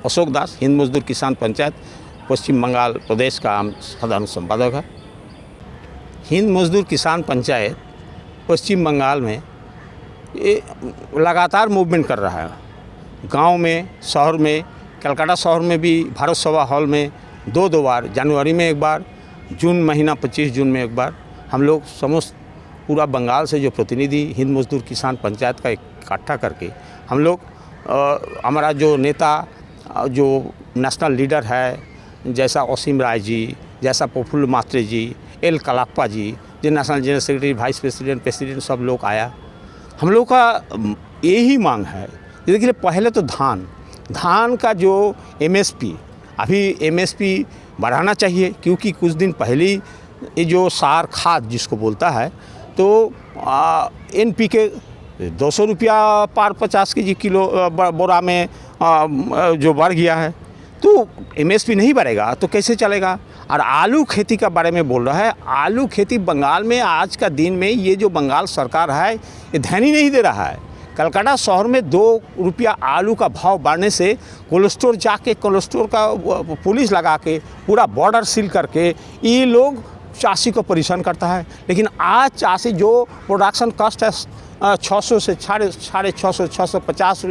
अशोक दास, हिंद मजदूर किसान पंचायत पश्चिम बंगाल प्रदेश का आम साधारण संपादक है। हिंद मजदूर किसान पंचायत पश्चिम बंगाल में ये लगातार मूवमेंट कर रहा है। गांव में, शहर में, कलकत्ता शहर में भी भारत सभा हॉल में दो बार, जनवरी में एक बार, जून महीना 25 जून में एक बार, हम लोग समस्त पूरा बंगाल से जो प्रतिनिधि हिंद मजदूर किसान पंचायत का इकट्ठा करके हम लोग हमारा जो नेता, जो नेशनल लीडर है, जैसा असीम राय जी, जैसा प्रफुल्ल मात्रे जी, एल कलाप्पा जी, जो national general secretary, vice president, president सब लोग आया। हम लोग का यही मांग है। देखिए, पहले तो धान का जो एमएसपी, अभी एमएसपी बढ़ाना चाहिए, क्योंकि कुछ दिन पहले ये जो सार खाद जिसको बोलता है, तो एनपीके 200 रुपया पर 50 केजी किलो बोरा में जो बढ़ गया है, तो एमएसपी नहीं बढ़ेगा तो कैसे चलेगा। और आलू खेती का बारे में बोल रहा है। आलू खेती बंगाल में आज का दिन में ये जो बंगाल सरकार है ये ध्यान ही नहीं दे रहा है। कलकत्ता शहर में 2 रुपया आलू का भाव बढ़ने से कोल्ड स्टोर जाके, कोल्ड स्टोर का पुलिस लगा के पूरा बॉर्डर सील करके ये लोग चाषी को परेशान करता है। लेकिन आज चाषी जो प्रोडक्शन कॉस्ट है 600 से 650 650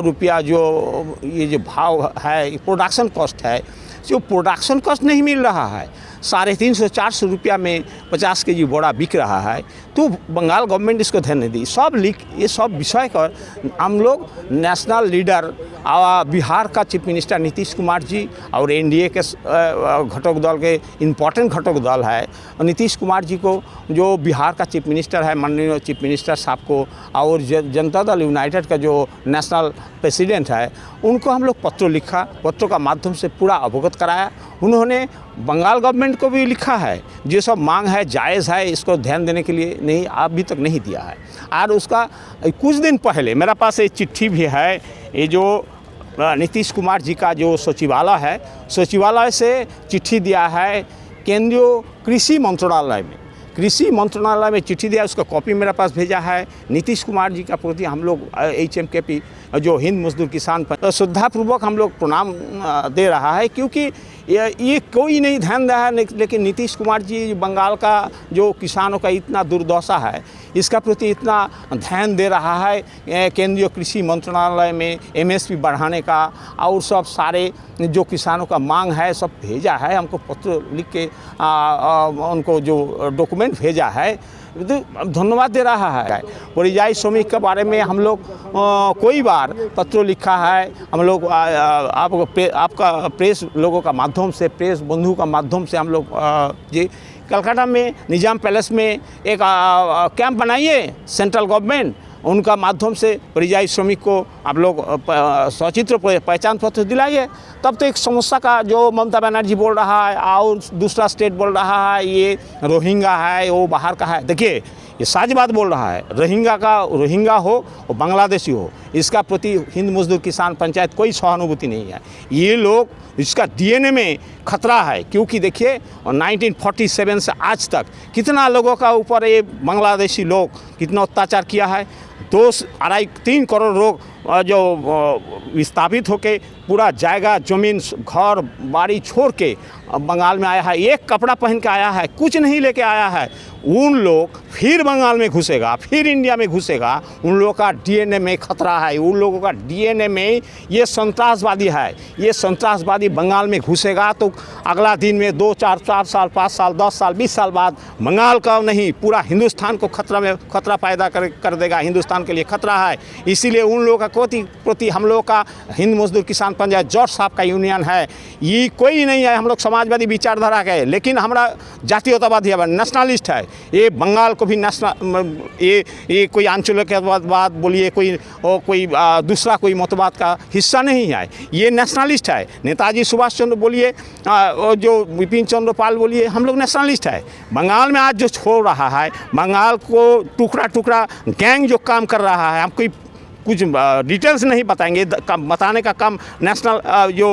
रुपया, जो ये जो भाव है प्रोडक्शन कॉस्ट है, जो प्रोडक्शन कॉस्ट नहीं मिल रहा है। 350 400 रुपया में 50 केजी बोरा बिक रहा है। तो बंगाल गवर्नमेंट इसको ध्यान नहीं दी। ये सब विषय कर हम लोग नेशनल लीडर बिहार का चीफ मिनिस्टर नीतीश कुमार जी और एनडीए के घटक दल के इम्पोर्टेंट घटक दल है, नीतीश कुमार जी को, जो बिहार का चीफ मिनिस्टर है, माननीय चीफ मिनिस्टर साहब को, और जनता दल यूनाइटेड का जो नेशनल प्रेसिडेंट है, उनको हम लोग पत्र लिखा, पत्रों का माध्यम से पूरा अवगत कराया। उन्होंने बंगाल गवर्नमेंट को भी लिखा है, जो सब मांग है जायज़ है, इसको ध्यान देने के लिए नहीं, अभी तक नहीं दिया है। और उसका कुछ दिन पहले मेरे पास एक चिट्ठी भी है, ये जो नीतीश कुमार जी का जो सचिवालय है, सचिवालय से चिट्ठी दिया है केंद्रीय कृषि मंत्रालय में चिट्ठी दिया, उसका कॉपी मेरे पास भेजा है। नीतीश कुमार जी का प्रति हम लोग HMKP जो हिंद मजदूर किसान श्रद्धापूर्वक हम लोग प्रणाम दे रहा है, क्योंकि ये कोई नहीं ध्यान रहा है। लेकिन नीतीश कुमार जी बंगाल का जो किसानों का इतना दुर्दशा है, इसका प्रति इतना ध्यान दे रहा है। केंद्रीय कृषि मंत्रालय में MSP बढ़ाने का और सब सारे जो किसानों का मांग है सब भेजा है, हमको पत्र लिख के उनको जो डॉक्यूमेंट भेजा है, धन्यवाद दे रहा है। परियायी श्रमिक के बारे में हम लोग कई बार पत्र लिखा है। हम लोग आपका प्रेस लोगों का माध्यम से, प्रेस बंधु का माध्यम से हम लोग जी कलकत्ता में निजाम पैलेस में एक कैंप बनाइए, सेंट्रल गवर्नमेंट उनका माध्यम से परियायी श्रमिक को आप लोग सचित्र पहचान पत्र दिलाइए। तब तो एक समस्या का जो ममता बनर्जी बोल रहा है और दूसरा स्टेट बोल रहा है ये रोहिंगा है, वो बाहर का है। देखिए, ये साझ बात बोल रहा है। रोहिंगा हो और बांग्लादेशी हो, इसका प्रति हिंद मजदूर किसान पंचायत कोई सहानुभूति नहीं है। ये लोग, इसका DNA में खतरा है, क्योंकि देखिए 1947 से आज तक कितना लोगों का ऊपर ये बांग्लादेशी लोग कितना अत्याचार किया है। 2-2.5-3 करोड़ लोग जो विस्थापित होके पूरा जायगा, ज़मीन, घर बाड़ी छोड़ के बंगाल में आया है, एक कपड़ा पहन के आया है, कुछ नहीं लेके आया है। उन लोग फिर बंगाल में घुसेगा, फिर इंडिया में घुसेगा, उन लोगों का DNA में खतरा है। उन लोगों का DNA में ये संतरासवादी है। ये संतरासवादी बंगाल में घुसेगा तो अगला दिन में 2-4 साल, 5 साल, 10 साल, 20 साल बाद बंगाल का नहीं, पूरा हिंदुस्तान को खतरा पैदा कर देगा। हिंदुस्तान के लिए खतरा है। इसीलिए उन लोगों का प्रति हम लोग का हिंद मजदूर किसान पंचायत जॉर्ज साहब का यूनियन है। ये कोई नहीं है, हम लोग समाजवादी विचारधारा के, लेकिन हमारा जातीयतावादी है, नेशनलिस्ट है। ये बंगाल को भी नेशनल, ये कोई आंचलिकवाद बोलिए, कोई दूसरा कोई मतवाद का हिस्सा नहीं है। ये नेशनलिस्ट है। नेताजी सुभाष चंद्र बोलिए, जो विपिन चंद्र पाल बोलिए, हम लोग नेशनलिस्ट है। बंगाल में आज जो छोड़ रहा है, बंगाल को टुकड़ा गैंग जो काम कर रहा है, हम कोई कुछ डिटेल्स नहीं बताएंगे। बताने का काम नेशनल जो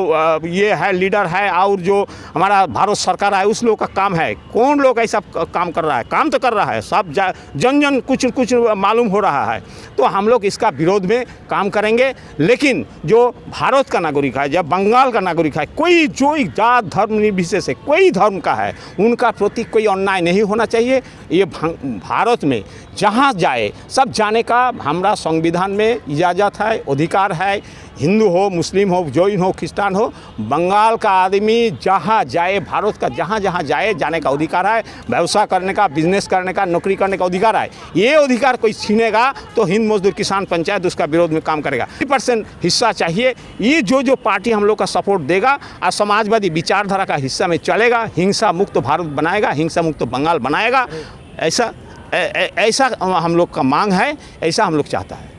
ये है लीडर है और जो हमारा भारत सरकार है उस लोग का काम है। कौन लोग ऐसा काम कर रहा है? काम तो कर रहा है सब जन जन कुछ मालूम हो रहा है। तो हम लोग इसका विरोध में काम करेंगे। लेकिन जो भारत का नागरिक है, जब बंगाल का नागरिक है, कोई जो जात धर्म निर्विशेष है, कोई धर्म का है, उनका प्रति कोई अन्याय नहीं होना चाहिए। ये भारत में जहाँ जाए सब जाने का हमारा संविधान में इजाज़त है, अधिकार है। हिंदू हो, मुस्लिम हो, जैन हो, क्रिस्तान हो, बंगाल का आदमी जहाँ जाए, भारत का जहाँ जहाँ जाए जाने का अधिकार है। व्यवसाय करने का, बिजनेस करने का, नौकरी करने का अधिकार है। ये अधिकार कोई छीनेगा तो हिंद मजदूर किसान पंचायत उसका विरोध में काम करेगा। 30% हिस्सा चाहिए। ये जो पार्टी हम लोग का सपोर्ट देगा और समाजवादी विचारधारा का हिस्सा में चलेगा, हिंसा मुक्त भारत बनाएगा, हिंसा मुक्त बंगाल बनाएगा, ऐसा हम लोग का मांग है, ऐसा हम लोग चाहता है।